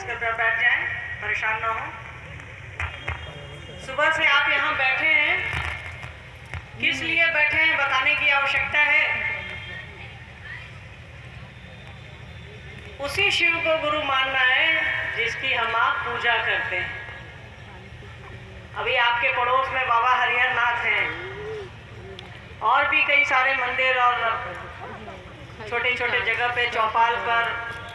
बस कृपया बैठ जाएं, परेशान ना हो। सुबह से आप यहाँ बैठे हैं, किस लिए बैठे हैं बताने की आवश्यकता है। उसी शिव को गुरु मानना है जिसकी हम आप पूजा करते हैं। अभी आपके पड़ोस में बाबा हरिहर नाथ हैं, और भी कई सारे मंदिर और छोटे छोटे जगह पे चौपाल पर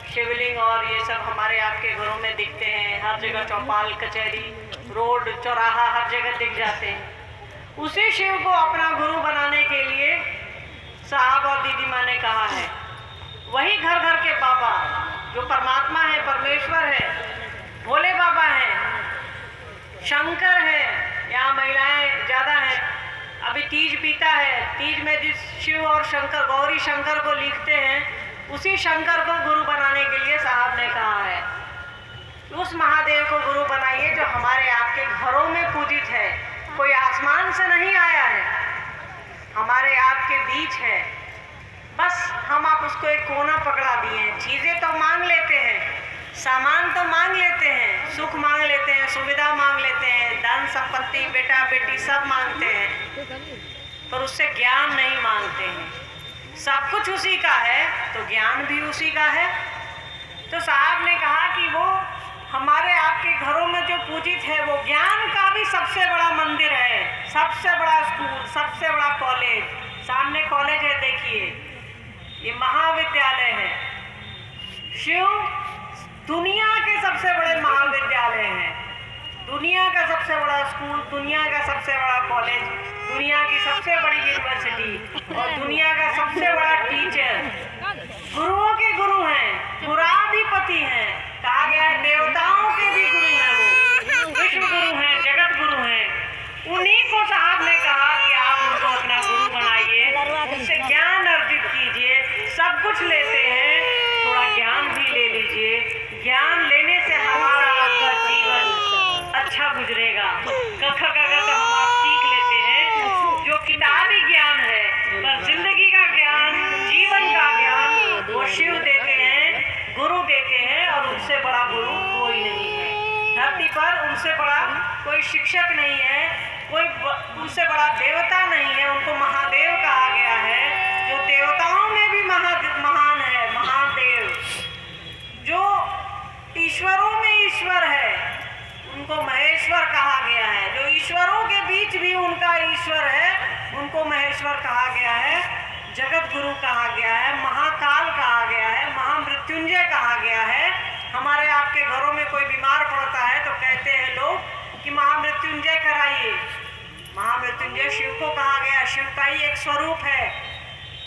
शिवलिंग और ये सब हमारे आपके घरों में दिखते हैं। हर जगह चौपाल, कचहरी, रोड, चौराहा हर जगह दिख जाते हैं। उसी शिव को अपना गुरु बनाने के लिए साहब और दीदी माँ ने कहा है। वही घर घर के बाबा जो परमात्मा है, परमेश्वर है, भोले बाबा हैं, शंकर है। यहाँ महिलाएं ज़्यादा हैं। अभी तीज बीता है, तीज में जिस शिव और शंकर, गौरी शंकर को लिखते हैं, उसी शंकर को गुरु बनाने के लिए साहब ने कहा है। उस महादेव को गुरु बनाइए जो हमारे आपके घरों में पूजित है। कोई आसमान से नहीं आया है, हमारे आपके बीच है। बस हम आप उसको एक कोना पकड़ा दिए हैं। चीज़ें तो मांग लेते हैं, सामान तो मांग लेते हैं, सुख मांग लेते हैं, सुविधा मांग लेते हैं, धन संपत्ति, बेटा बेटी सब मांगते हैं, पर उससे ज्ञान नहीं मांगते हैं। सब कुछ उसी का है तो ज्ञान भी उसी का है। तो साहब ने कहा कि वो हमारे आपके घरों में जो पूजित है वो ज्ञान का भी सबसे बड़ा मंदिर है, सबसे बड़ा स्कूल, सबसे बड़ा कॉलेज। सामने कॉलेज है, देखिए, ये महाविद्यालय है। शिव दुनिया के सबसे बड़े महाविद्यालय हैं, दुनिया का सबसे बड़ा स्कूल, दुनिया का सबसे बड़ा कॉलेज, दुनिया की सबसे बड़ी यूनिवर्सिटी और दुनिया का सबसे बड़ा टीचर। गुरुओं के गुरु हैं, गुराधिपति हैं। कहा गया है देवताओं के भी गुरु हैं, वो विश्व गुरु हैं, जगत गुरु हैं। उन्हीं को साहब ने कहा कि आप उनको अपना गुरु बनाइए, उनसे ज्ञान अर्जित कीजिए। सब कुछ लेते हैं, थोड़ा ज्ञान भी ले लीजिए। ज्ञान लेने से हमारा आपका जीवन अच्छा गुजरेगा। कख गगत तो हम आप सीख लेते हैं, जो किताबी ज्ञान है, पर जिंदगी का ज्ञान, जीवन का ज्ञान वो शिव देते हैं, गुरु देते हैं। और उनसे बड़ा गुरु कोई नहीं है धरती पर, उनसे बड़ा कोई शिक्षक नहीं है, कोई उनसे बड़ा देवता नहीं है। उनको महादेव कहा गया है, जो देवताओं में भी महान है, महादेव। जो ईश्वरों में ईश्वर है, उनको महेश्वर कहा गया है। जो ईश्वरों के बीच भी उनका ईश्वर है, उनको महेश्वर कहा गया है, जगत गुरु कहा गया है, महाकाल कहा गया है, महामृत्युंजय कहा गया है। हमारे आपके घरों में कोई बीमार पड़ता है तो कहते हैं लोग कि महामृत्युंजय कराइए। महामृत्युंजय शिव को कहा गया, शिव का ही एक स्वरूप है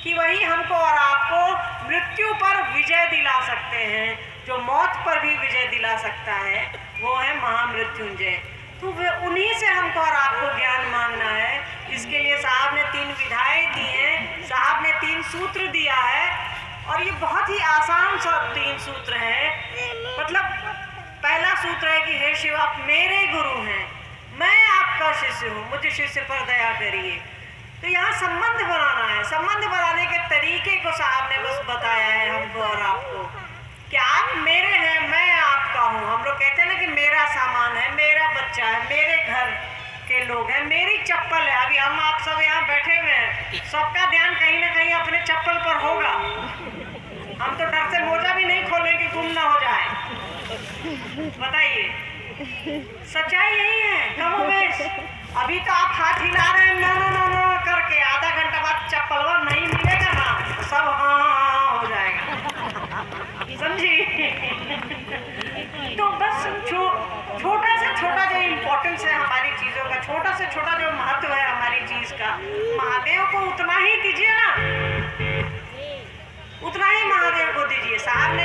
कि वही हमको और आपको मृत्यु पर विजय दिला सकते हैं। जो मौत पर भी विजय दिला सकता है वो है महामृत्युंजय। तो वे उन्हीं से हमको और आपको ज्ञान मांगना है। इसके लिए साहब ने 3 विधाएं दी हैं, साहब ने 3 सूत्र दिया है, और ये बहुत ही आसान सब 3 सूत्र हैं। मतलब पहला सूत्र है कि हे शिव, आप मेरे गुरु हैं, मैं आपका शिष्य हूँ, मुझे शिष्य पर दया करिए। तो यहाँ संबंध बनाना है। संबंध बनाने के तरीके को साहब ने बस बताया है हमको और आपको कि आप मेरे हैं, मैं आपका हूँ। हम लोग कहते हैं ना कि मेरा सामान है, मेरा बच्चा है, मेरे घर के लोग हैं, मेरी चप्पल है। अभी हम आप सब यहाँ बैठे हुए हैं, सबका ध्यान कहीं ना कहीं अपने चप्पल पर होगा। हम तो डर से मोजा भी नहीं खोलें कि गुम ना हो जाए। बताइए, सच्चाई यही है। कमोबेश अभी तो आप हाथ हिला रहे हैं नो नो नो नो करके, आधा घंटा बाद चप्पलवा नहीं मिलेगा ना, तो सब हाँ हो जाएगा, समझी। तो बस छोटा से छोटा जो इम्पोर्टेंस है हमारी चीज़ों का, छोटा से छोटा जो महत्व है हमारी चीज़ का, महादेव को उतना ही दीजिए ना, उतना ही महादेव को दीजिए। साहब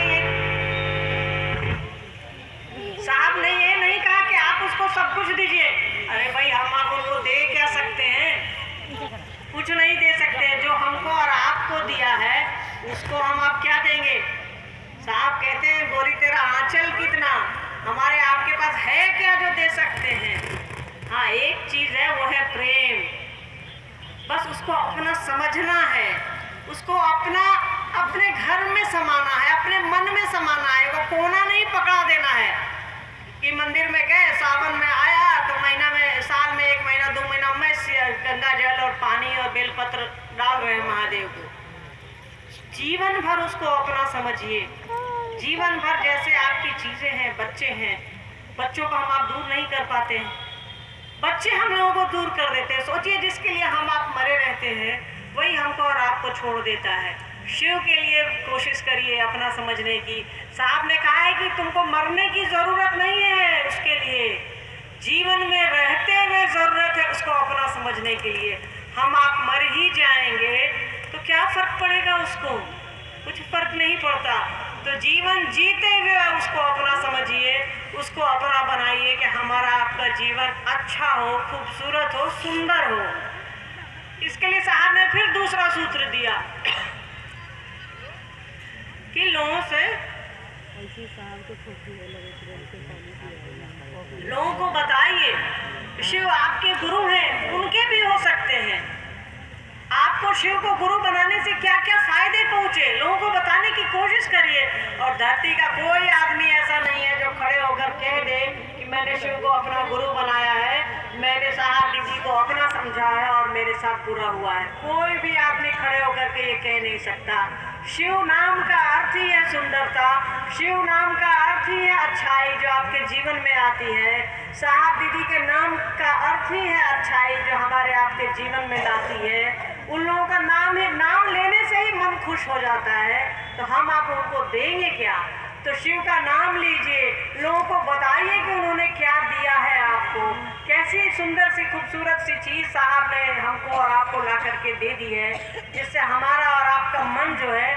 ने ये नहीं कहा कि आप उसको सब कुछ दीजिए। अरे भाई, हम आप उनको दे क्या सकते हैं? कुछ नहीं दे सकते। जो हमको और आपको दिया है उसको हम आप क्या देंगे? साहब कहते हैं गोरी तेरा आंचल कितना, हमारे आपके पास है क्या जो दे सकते हैं? हाँ, एक चीज़ है, वो है प्रेम। बस उसको अपना समझना है, उसको अपने घर में समाना है, अपने मन में समाना है। वो कोना नहीं पकड़ा देना है। डाल रहे हैं महादेव को। जीवन भर उसको अपना समझिए। जीवन भर जैसे आपकी चीजें हैं, बच्चे हैं, बच्चों को हम आप दूर नहीं कर पाते हैं, बच्चे हम लोगों को दूर कर देते हैं। सोचिए जिसके लिए हम आप मरे रहते हैं वही हमको और आपको छोड़ देता है। शिव के लिए कोशिश करिए अपना समझने की। साहब ने कहा है कि तुमको मरने की जरूरत नहीं है, उसके लिए जीवन में रहते हुए जरूरत है उसको अपना समझने के लिए। हम आप मर ही जाएंगे तो क्या फर्क पड़ेगा उसको? कुछ फर्क नहीं पड़ता। तो जीवन जीते हुए उसको अपना समझिए, उसको अपना बनाइए कि हमारा आपका जीवन अच्छा हो, खूबसूरत हो, सुंदर हो। इसके लिए साहब ने फिर दूसरा सूत्र दिया कि लोगों को बताइए शिव आपके गुरु हैं, उनके भी हो सकते हैं। आपको शिव को गुरु बनाने से क्या क्या फायदे पहुंचे, लोगों को बताने की कोशिश करिए। और धरती का कोई आदमी ऐसा नहीं है जो खड़े होकर कह दे कि मैंने शिव को अपना गुरु बनाया है, मैंने साहब दीदी को अपना समझा है और मेरे साथ बुरा हुआ है। कोई भी आदमी खड़े होकर के ये कह नहीं सकता। शिव नाम का अर्थ ही है सुंदरता, शिव नाम का अर्थ ही है अच्छाई जो आपके जीवन में आती है। साहब दीदी के नाम का अर्थ ही है अच्छाई जो हमारे आपके जीवन में लाती है। उन लोगों का नाम लेने से ही मन खुश हो जाता है, तो हम आप उनको देंगे क्या? तो शिव का नाम लीजिए, लोगों को बताइए कि उन्होंने क्या दिया है आपको, कैसी सुंदर सी खूबसूरत सी चीज साहब ने हमको और आपको ला करके दे दी है, जिससे हमारा और आपका मन जो है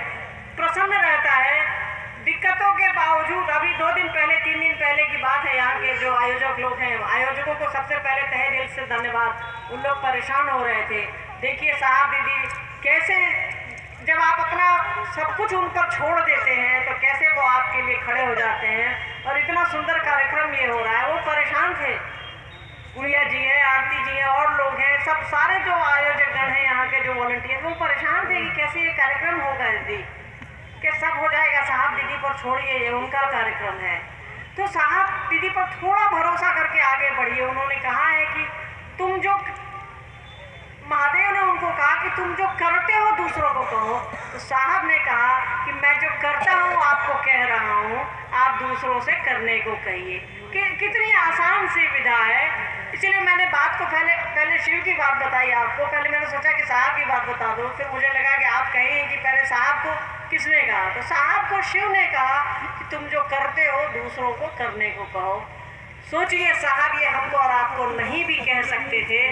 प्रसन्न रहता है। दिक्कतों के बावजूद अभी 2 दिन पहले 3 दिन पहले की बात है, यहाँ के जो आयोजक लोग हैं, आयोजकों को सबसे पहले तहे दिल से धन्यवाद। उन लोग परेशान हो रहे थे। देखिए साहब दीदी कैसे जब आप अपना सब कुछ उन पर छोड़ देते हैं तो कैसे वो आपके लिए खड़े हो जाते हैं। और इतना सुंदर कार्यक्रम ये हो रहा है, वो परेशान थे। गुड़िया जी हैं, आरती जी हैं और लोग हैं, सब सारे जो आयोजक गण हैं यहाँ के जो वॉलंटियर, वो परेशान थे कि कैसे ये कार्यक्रम होगा दीदी, कि सब हो जाएगा। साहब दीदी पर छोड़िए, ये उनका कार्यक्रम है। तो साहब दीदी पर थोड़ा भरोसा करके आगे बढ़िए। उन्होंने कहा है कि तुम जो, महादेव ने उनको कहा कि तुम जो करते हो दूसरों को कहो। तो साहब ने कहा कि मैं जो करता हूँ आपको कह रहा हूँ, आप दूसरों से करने को कहिए। कि कितनी आसान सी विधा है। इसलिए मैंने बात को पहले शिव की बात बताई आपको, पहले मैंने सोचा कि साहब की बात बता दो, फिर मुझे लगा कि आप कहेंगे कि पहले साहब को किसने कहा। तो साहब को शिव ने कहा कि तुम जो करते हो दूसरों को करने को कहो। सोचिए साहब ये हमको और आपको नहीं भी कह सकते थे,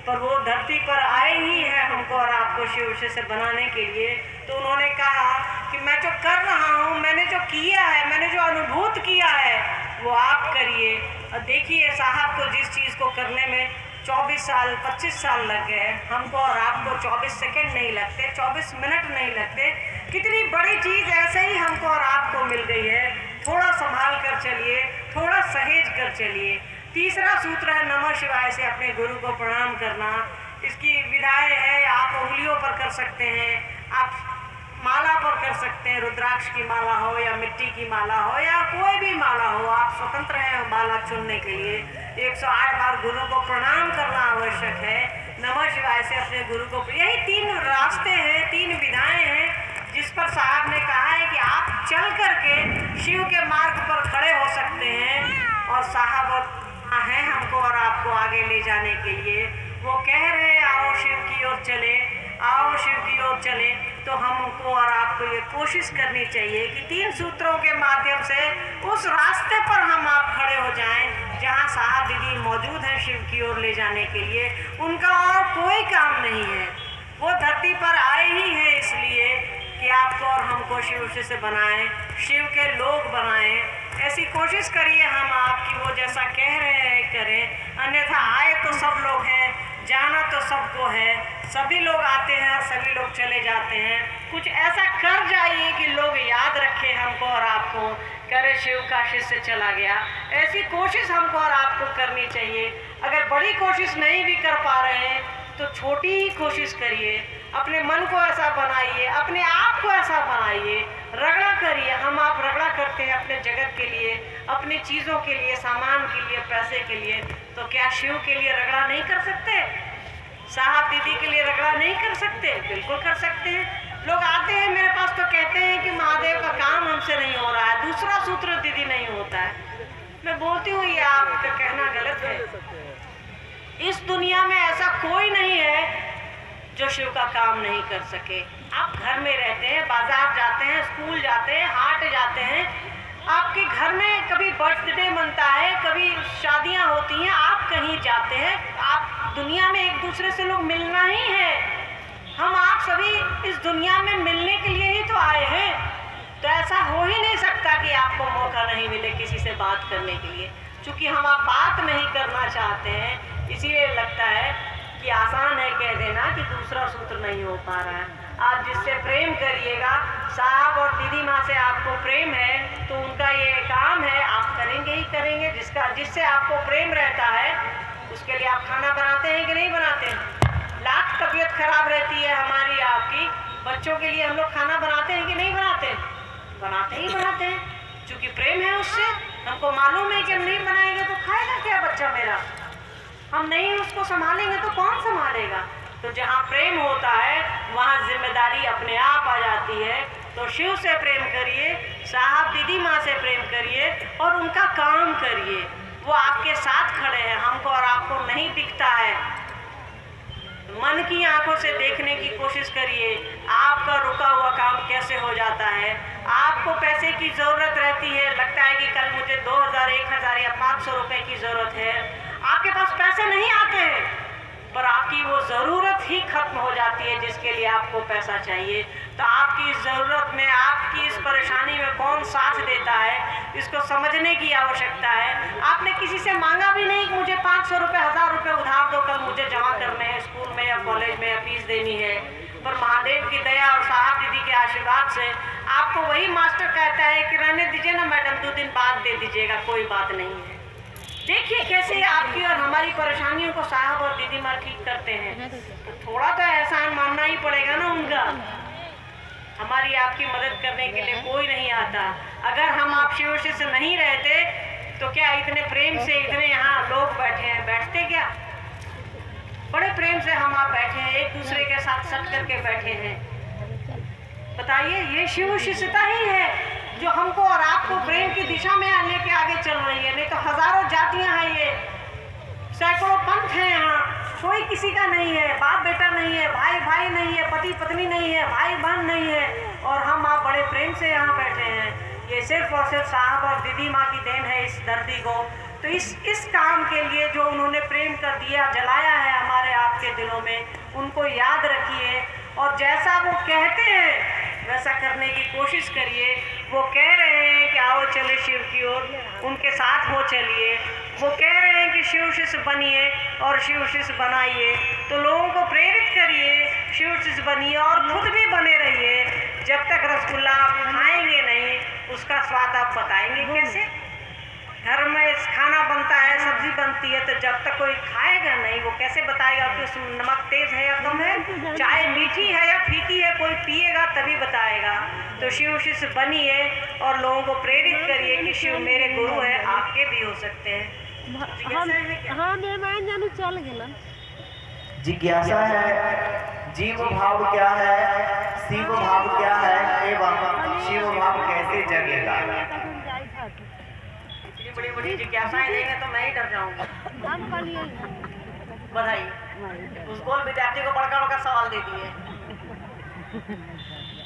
पर वो धरती पर आए ही हैं हमको और आपको शिव से बनाने के लिए। तो उन्होंने कहा कि मैं जो कर रहा हूँ, मैंने जो किया है, मैंने जो अनुभूत किया है वो आप करिए। और देखिए साहब को जिस चीज़ को करने में 24 साल 25 साल लग गए, हमको और आपको 24 सेकंड नहीं लगते, 24 मिनट नहीं लगते। कितनी बड़ी चीज़ ऐसे ही हमको और आपको मिल गई है। थोड़ा संभाल कर चलिए, थोड़ा सहेज कर चलिए। तीसरा सूत्र है नमः शिवाय से अपने गुरु को प्रणाम करना। इसकी विधाएं है, आप उंगलियों पर कर सकते हैं, आप माला पर कर सकते हैं, रुद्राक्ष की माला हो या मिट्टी की माला हो या कोई भी माला हो, आप स्वतंत्र हैं माला चुनने के लिए। 108 बार गुरु को प्रणाम करना आवश्यक है। नमः शिवाय से अपने गुरु को, यही 3 रास्ते हैं, 3 विधाएं हैं जिस पर साहब ने कहा है कि आप चल करके शिव के मार्ग पर खड़े हो सकते हैं। और साहब हैं हमको और आपको आगे ले जाने के लिए। वो कह रहे हैं आओ शिव की ओर चले, आओ शिव की ओर चले। तो हमको और आपको ये कोशिश करनी चाहिए कि 3 सूत्रों के माध्यम से उस रास्ते पर हम आप खड़े हो जाएं जहां साहब दीदी मौजूद हैं शिव की ओर ले जाने के लिए। उनका और कोई काम नहीं है, वो धरती पर आए ही हैं इसलिए कि आपको और हमको शिव से बनाएं, शिव के लोग बनाएं। ऐसी कोशिश करिए हम आपकी, वो जैसा कह रहे हैं करें। अन्यथा आए तो सब लोग हैं, जाना तो सबको है, सभी लोग आते हैं और सभी लोग चले जाते हैं। कुछ ऐसा कर जाइए कि लोग याद रखें हमको और आपको, करे शिव का शिष्य चला गया। ऐसी कोशिश हमको और आपको करनी चाहिए। अगर बड़ी कोशिश नहीं भी कर पा रहे हैं तो छोटी ही कोशिश करिए। अपने मन को ऐसा बनाइए, अपने आप को ऐसा बनाइए, रगड़ा करिए। हम आप रगड़ा करते हैं अपने जगत के लिए, अपनी चीज़ों के लिए, सामान के लिए, पैसे के लिए, तो क्या शिव के लिए रगड़ा नहीं कर सकते? साहब दीदी के लिए रगड़ा नहीं कर सकते? बिल्कुल कर सकते हैं। लोग आते हैं मेरे पास तो कहते हैं कि महादेव का काम हमसे नहीं हो रहा है, दूसरा सूत्र दीदी नहीं होता है। मैं बोलती हूँ ये आपका कहना गलत है। इस दुनिया में ऐसा कोई नहीं है जो शिव का काम नहीं कर सके। आप घर में रहते हैं, बाजार जाते हैं, स्कूल जाते हैं, हाट जाते हैं, आपके घर में कभी बर्थडे मनता है, कभी शादियां होती हैं, आप कहीं जाते हैं, आप दुनिया में एक दूसरे से लोग मिलना ही है। हम आप सभी इस दुनिया में मिलने के लिए ही तो आए हैं। तो ऐसा हो ही नहीं सकता कि आपको मौका नहीं मिले किसी से बात करने के लिए। चूँकि हम आप बात नहीं करना चाहते हैं, इसीलिए लगता है कि आसान है कह देना कि दूसरा सूत्र नहीं हो पा रहा है। आप जिससे प्रेम करिएगा, साहब और दीदी माँ से आपको प्रेम है तो उनका ये काम है, आप करेंगे ही करेंगे। जिससे आपको प्रेम रहता है उसके लिए आप खाना बनाते हैं कि नहीं बनाते हैं? लाख तबीयत खराब रहती है हमारी आपकी, बच्चों के लिए हम लोग खाना बनाते हैं कि नहीं बनाते हैं? बनाते ही बनाते हैं, क्योंकि प्रेम है उससे। हमको मालूम है कि हम नहीं बनाएंगे तो खाएगा क्या बच्चा मेरा? हम नहीं उसको संभालेंगे तो कौन संभालेगा? तो जहाँ प्रेम होता है वहाँ जिम्मेदारी अपने आप आ जाती है। तो शिव से प्रेम करिए, साहब दीदी माँ से प्रेम करिए और उनका काम करिए। वो आपके साथ खड़े हैं, हमको और आपको नहीं दिखता है। मन की आंखों से देखने की कोशिश करिए, आपका रुका हुआ काम कैसे हो जाता है। आपको पैसे की ज़रूरत रहती है, लगता है कि कल मुझे 2000, 1000 या 500 रुपए की ज़रूरत है। आपके पास पैसे नहीं आते हैं, पर आपकी वो ज़रूरत ही खत्म हो जाती है जिसके लिए आपको पैसा चाहिए। तो आपकी इस ज़रूरत में, आपकी इस परेशानी में कौन साथ देता है, इसको समझने की आवश्यकता है। आपने किसी से मांगा भी नहीं कि मुझे 500 रुपये, 1000 रुपये उधार दो, कल मुझे जमा करने हैं स्कूल में या कॉलेज में या फीस देनी है। पर महादेव की दया और साहब दीदी के आशीर्वाद से आपको वही मास्टर कहता है कि रहने दीजिए ना मैडम, 2 दिन बाद दे दीजिएगा, कोई बात नहीं है। देखिए कैसे आपकी और हमारी परेशानियों को साहब और दीदी माँ ठीक करते हैं। तो थोड़ा तो एहसान मानना ही पड़ेगा ना उनका। हमारी आपकी मदद करने के लिए कोई नहीं आता। अगर हम आप शिव से नहीं रहते तो क्या इतने प्रेम से इतने यहाँ लोग बैठे हैं? बैठते क्या? बड़े प्रेम से हम आप बैठे हैं, एक दूसरे के साथ सट करके बैठे हैं। बताइए, ये शिव शिष्यता ही है जो हमको और आपको प्रेम की दिशा में लेके आगे चल रही है। नहीं तो हजारों जातियां हैं, ये सैकड़ों पंथ हैं, यहाँ कोई किसी का नहीं है, बाप बेटा नहीं है, भाई भाई नहीं है, पति पत्नी नहीं है, भाई बहन नहीं है, और हम आप बड़े प्रेम से यहाँ बैठे हैं। ये सिर्फ और सिर्फ साहब और दीदी माँ की देन है इस धरती को। तो इस काम के लिए जो उन्होंने प्रेम कर दिया, जलाया है हमारे आपके दिलों में, उनको याद रखिए और जैसा वो कहते हैं वैसा करने की कोशिश करिए। वो कह रहे हैं कि आओ चले शिव की ओर, उनके साथ हो चलिए। वो कह रहे हैं कि शिव शिष्य बनिए और शिव शिष्य बनाइए, तो लोगों को प्रेरित करिए, शिव शिष्य बनिए और खुद भी बने रहिए। जब तक रसगुल्ला आप खाएंगे नहीं, उसका स्वाद आप बताएंगे कैसे? घर में खाना बनता है, सब्जी बनती है, तो जब तक कोई खाएगा नहीं वो कैसे बताएगा कि उसमें नमक तेज है या कम है, चाय मीठी है या फीकी है? कोई पिएगा तभी बताएगा। तो शिव शिष्य बनिए और लोगों को प्रेरित करिए कि शिव मेरे गुरु है, आपके भी हो सकते हैं। हाँ मेहमान जानू चल गेला। जिज्ञासा है जीव भाव क्या है, शिव भाव क्या है एवं शिव भाव कैसे जगेगा। बड़ी बड़ी जिज्ञासाएं देंगे तो मैं ही डर जाऊंगा। बताइए, उस गोल विद्यार्थी को बड़का बड़का सवाल दे दिए।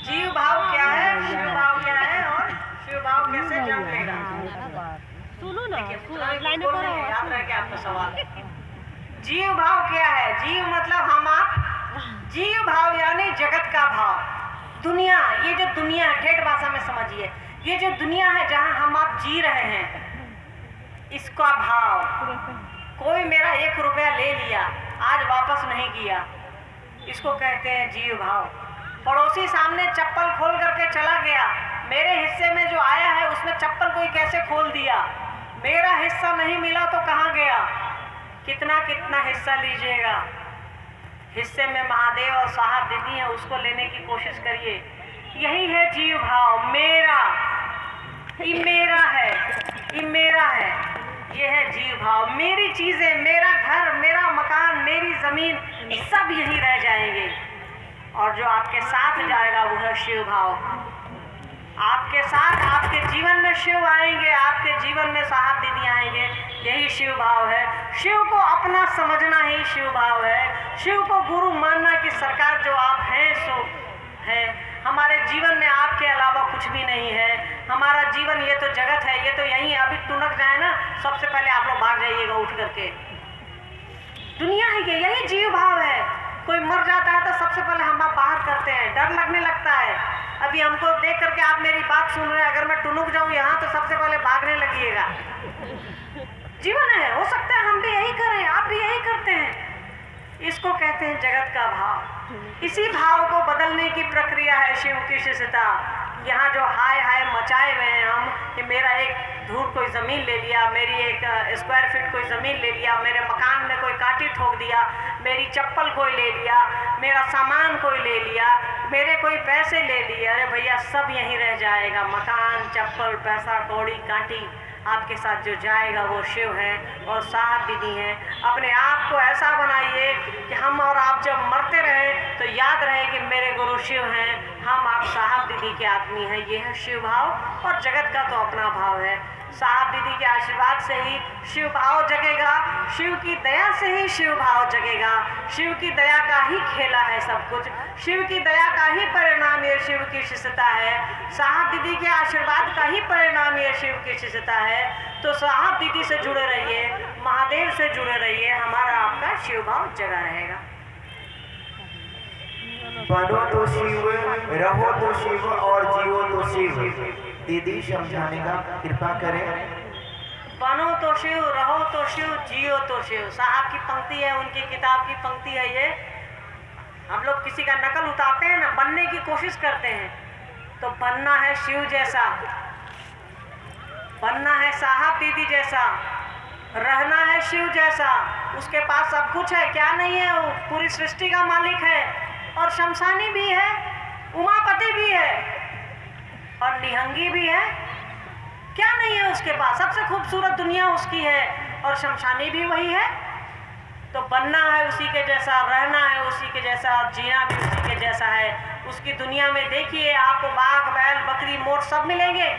जीव भाव क्या है, शिव भाव क्या है और शिव भाव कैसे जन्म लेगा? सुनो ना, लाइन पर याद रहे क्या आपका सवाल? जीव भाव क्या है? जीव मतलब हम आप, जीव भाव यानी जगत का भाव, दुनिया। ये जो दुनिया है, ठेठ भाषा में समझिए, ये जो दुनिया है जहाँ हम आप जी रहे हैं, इसका भाव। कोई मेरा 1 रुपया ले लिया, आज वापस नहीं किया, इसको कहते हैं जीव भाव। पड़ोसी सामने चप्पल खोल करके चला गया, मेरे हिस्से में जो आया है उसमें चप्पल कोई कैसे खोल दिया, मेरा हिस्सा नहीं मिला तो कहाँ गया? कितना कितना हिस्सा लीजिएगा? हिस्से में महादेव और साहब दीदी हैं, उसको लेने की कोशिश करिए। यही है जीव भाव। मेरा, ये मेरा है, ये मेरा है, ये है जीव भाव। मेरी चीजें, मेरा घर, मेरा मकान मकान, मेरी ज़मीन सब यहीं रह जाएंगे। और जो आपके साथ जाएगा वो है शिव भाव। आपके साथ आपके जीवन में शिव आएंगे, आपके जीवन में साहब दीदी आएंगे, यही शिव भाव है। शिव को अपना समझना ही शिव भाव है। शिव को गुरु मानना कि सरकार जो आप हैं सो है, हमारे जीवन में आपके अलावा कुछ भी नहीं है। हमारा जीवन ये तो जगत है, ये तो यहीं अभी टुनक जाए ना, सबसे पहले आप लोग भाग जाइएगा उठ करके। दुनिया है ये, यही जीव भाव है। कोई मर जाता है तो सबसे पहले हम आप बाहर करते हैं, डर लगने लगता है। अभी हमको देख करके आप मेरी बात सुन रहे हैं, अगर मैं टुनुक जाऊं यहाँ तो सबसे पहले भागने लगिएगा। जीवन है, हो सकता है हम भी यही करें, आप भी यही करते हैं। इसको कहते हैं जगत का भाव। इसी भाव को बदलने की प्रक्रिया है शिव की शिष्यता। यहाँ जो हाय हाय मचाए हुए हैं हम कि मेरा एक धूर कोई ज़मीन ले लिया, मेरी एक स्क्वायर फीट कोई ज़मीन ले लिया, मेरे मकान में कोई कांटी ठोक दिया, मेरी चप्पल कोई ले लिया, मेरा सामान कोई ले लिया, मेरे कोई पैसे ले लिए। अरे भैया सब यहीं रह जाएगा। मकान, चप्पल, पैसा, कौड़ी, कांटी, आपके साथ जो जाएगा वो शिव है और साहब दीदी हैं। अपने आप को ऐसा बनाइए कि हम और आप जब मरते रहे तो याद रहे कि मेरे गुरु शिव हैं, हम आप साहब दीदी के आदमी हैं। ये है शिव भाव और जगत का तो अपना भाव है। साहब दीदी के आशीर्वाद से ही शिव भाव जगेगा, शिव की दया से ही शिव भाव जगेगा। शिव की दया का ही खेला है सब कुछ, शिव की दया का ही परिणाम ये शिव की शिष्यता है। साहब दीदी के आशीर्वाद का ही परिणाम ये शिव की शिष्यता है। तो साहब दीदी से जुड़े रहिए, महादेव से जुड़े रहिए, हमारा आपका शिव भाव जगा रहेगा। बनो तो शिव, रहो तो शिव और जियो तो शिव। दीदी समझाने का कृपा करें। बनो तो शिव, रहो तो शिव, जियो तो शिव। साहब की पंक्ति है, उनकी किताब की पंक्ति है ये। हम लोग किसी का नकल उतारते हैं ना, बनने की कोशिश करते हैं, तो बनना है शिव जैसा, बनना है साहब दीदी जैसा, रहना है शिव जैसा। उसके पास सब कुछ है, क्या नहीं है, वो पूरी सृष्टि का मालिक है और शमशानी भी है, उमापति भी है और निहंगी भी है। क्या नहीं है उसके पास? सबसे खूबसूरत दुनिया उसकी है और शमशानी भी वही है। तो बनना है उसी के जैसा, रहना है उसी के जैसा और जीना भी उसी के जैसा है। उसकी दुनिया में देखिए आपको बाघ, बैल, बकरी, मोर सब मिलेंगे।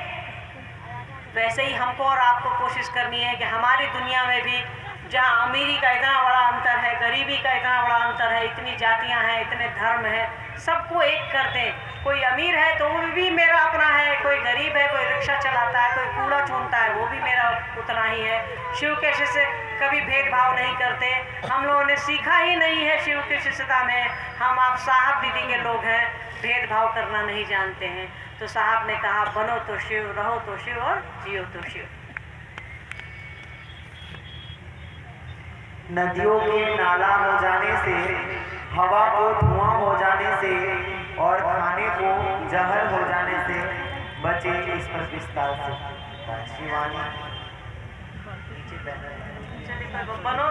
वैसे ही हमको और आपको कोशिश करनी है कि हमारी दुनिया में भी जहाँ अमीरी का इतना बड़ा अंतर है, गरीबी का इतना बड़ा अंतर है, इतनी जातियाँ हैं, इतने धर्म हैं, सबको एक कर दें। कोई अमीर है तो वो भी मेरा अपना है, कोई गरीब है, कोई रिक्शा चलाता है, कोई कूड़ा चूनता है, वो भी मेरा उतना ही है। शिव के शिष्य कभी भेदभाव नहीं करते। हम लोगों ने सीखा ही नहीं है शिव की शिष्यता में। हम आप साहब दीदी के लोग हैं, भेदभाव करना नहीं जानते हैं। तो साहब ने कहा बनो तो शिव, रहो तो शिव और जियो तो शिव। नदियों के नाला हो जाने से, हवा को धुआं हो जाने से और खाने को जहर हो जाने से बचे। इस पर विस्तार से शिवानी बनो।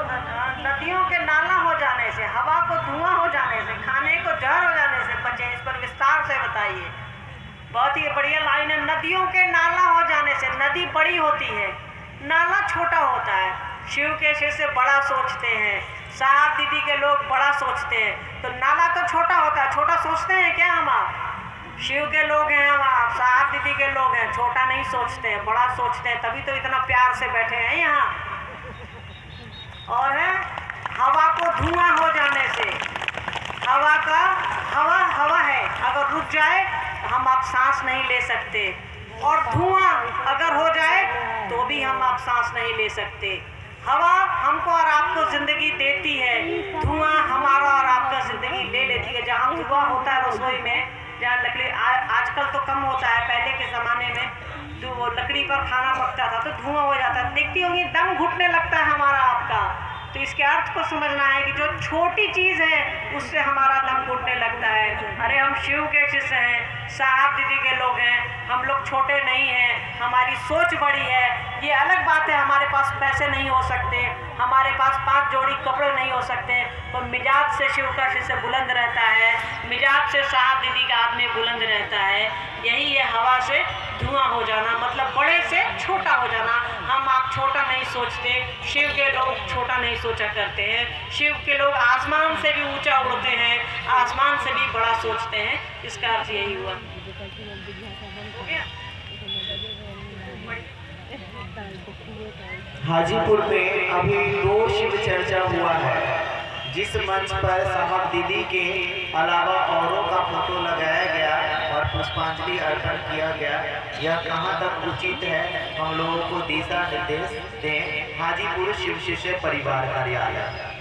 नदियों के नाला हो जाने से, हवा को धुआं हो जाने से, खाने को जहर हो जाने से बचे। इस पर विस्तार से बताइए। बहुत ही बढ़िया लाइन है। नदियों के नाला हो जाने से, नदी बड़ी होती है, नाला छोटा होता है। शिव के शिष्य बड़ा सोचते हैं, साहब दीदी के लोग बड़ा सोचते हैं। तो नाला तो छोटा होता है, छोटा सोचते हैं क्या हम आप? शिव के लोग हैं हम आप, साहब दीदी के लोग हैं, छोटा नहीं सोचते हैं, बड़ा सोचते हैं। तभी तो इतना प्यार से बैठे हैं यहाँ। और है हवा को धुआं हो जाने से, हवा का हवा है, अगर रुक जाए तो हम आप सांस नहीं ले सकते, और धुआं अगर हो जाए तो भी हम आप सांस नहीं ले सकते। हवा हमको और आपको जिंदगी देती है, धुआं हमारा और आपका जिंदगी ले लेती है। जहाँ धुआं होता है रसोई में, जहाँ लकड़ी आजकल तो कम होता है, पहले के ज़माने में जो वो लकड़ी पर खाना पकता था तो धुआं हो जाता है। देखती होंगी दम घुटने लगता है हमारा आपका। तो इसके अर्थ को समझना है कि जो छोटी चीज़ है उससे हमारा दम घुटने लगता है। अरे हम शिव के शिष्य हैं, साहब दीदी के लोग हैं, हम लोग छोटे नहीं हैं, हमारी सोच बड़ी है। ये अलग बात है हमारे पास पैसे नहीं हो सकते, हमारे पास 5 जोड़ी कपड़े नहीं हो सकते, तो मिजाज से शिव का शिष्य बुलंद रहता है, मिजाज से साहब दीदी का आदमी बुलंद रहता है। यही है हवा से धुआं हो जाना, मतलब बड़े से छोटा हो जाना। हम आप छोटा नहीं सोचते, शिव के लोग छोटा नहीं सोचा करते हैं। शिव के लोग आसमान से भी ऊंचा उड़ते हैं, आसमान से भी बड़ा सोचते हैं। इसका अर्थ यही हुआ। हो गया? हाजीपुर में अभी 2 शिव चर्चा हुआ है, जिस मंच पर साहब दीदी के अलावा औरों का फोटो लगाया गया और पुष्पांजलि अर्पण किया गया। यह कहाँ तक उचित है, हम लोगों को दिशा निर्देश दें। हाजीपुर शिव शिष्य परिवार कार्यालय।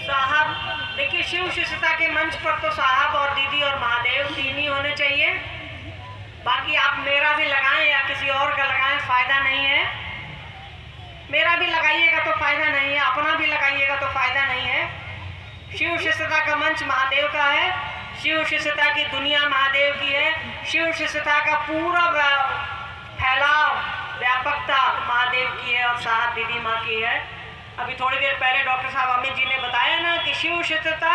साहब देखिए, शिव शिष्यता के मंच पर तो साहब और दीदी और महादेव 3 ही होने चाहिए। बाकी आप मेरा भी लगाएं या किसी और का लगाएं, फायदा नहीं है। मेरा भी लगाइएगा तो फायदा नहीं है, अपना भी लगाइएगा तो फायदा नहीं है। शिव शिष्यता का मंच महादेव का है, शिव शिष्यता की दुनिया महादेव की है, शिव शिष्यता का पूरा फैलाव व्यापकता महादेव की है और साहब दीदी माँ की है। अभी थोड़ी देर पहले डॉक्टर साहब अमित जी ने बताया ना कि शिव शिष्यता,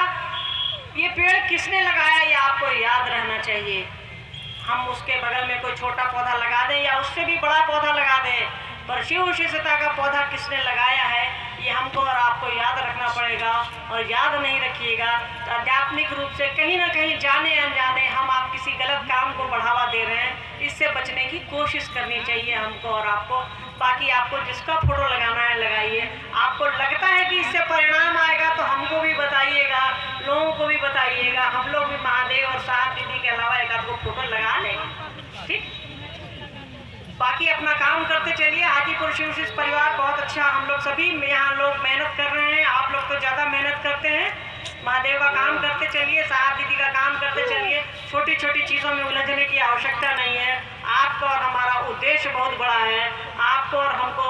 ये पेड़ किसने लगाया ये आपको याद रहना चाहिए। हम उसके बगल में कोई छोटा पौधा लगा दें या उससे भी बड़ा पौधा लगा दें, पर शिव शिष्यता का पौधा किसने लगाया है ये हमको और आपको याद रखना पड़ेगा। और याद नहीं रखिएगा तो आध्यात्मिक रूप से कहीं ना कहीं जाने अनजाने हम आप किसी गलत काम को बढ़ावा दे रहे हैं। इससे बचने की कोशिश करनी चाहिए हमको और आपको। बाकी आपको जिसका फोटो लगाना है लगाइए। आपको लगता है कि इससे परिणाम आएगा तो हमको भी बताइएगा, लोगों को भी बताइएगा। हम लोग भी महादेव और साहब दीदी के अलावा एक आपको फोटो लगा लेंगे, ठीक। बाकी अपना काम करते चलिए। हाजीपुर शिव शिष्य परिवार बहुत अच्छा, हम लोग सभी यहाँ लोग मेहनत कर रहे हैं। आप लोग तो ज़्यादा मेहनत करते हैं। महादेव का काम करते चलिए, साहब दीदी का काम करते चलिए। छोटी छोटी चीज़ों में उलझने की आवश्यकता नहीं है। आपका और हमारा उद्देश्य बहुत बड़ा है। आपको और हमको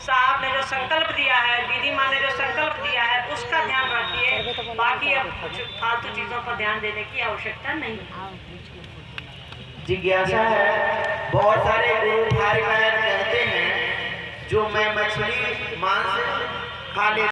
साहब ने जो संकल्प दिया है, दीदी माँ ने जो संकल्प दिया है, उसका ध्यान रखिए। बाकी अब कुछ फालतू चीज़ों पर ध्यान देने की आवश्यकता नहीं है। जिज्ञासा है, बहुत सारे गुरु भाई बहन कहते हैं जो मैं मछली मांस खा ले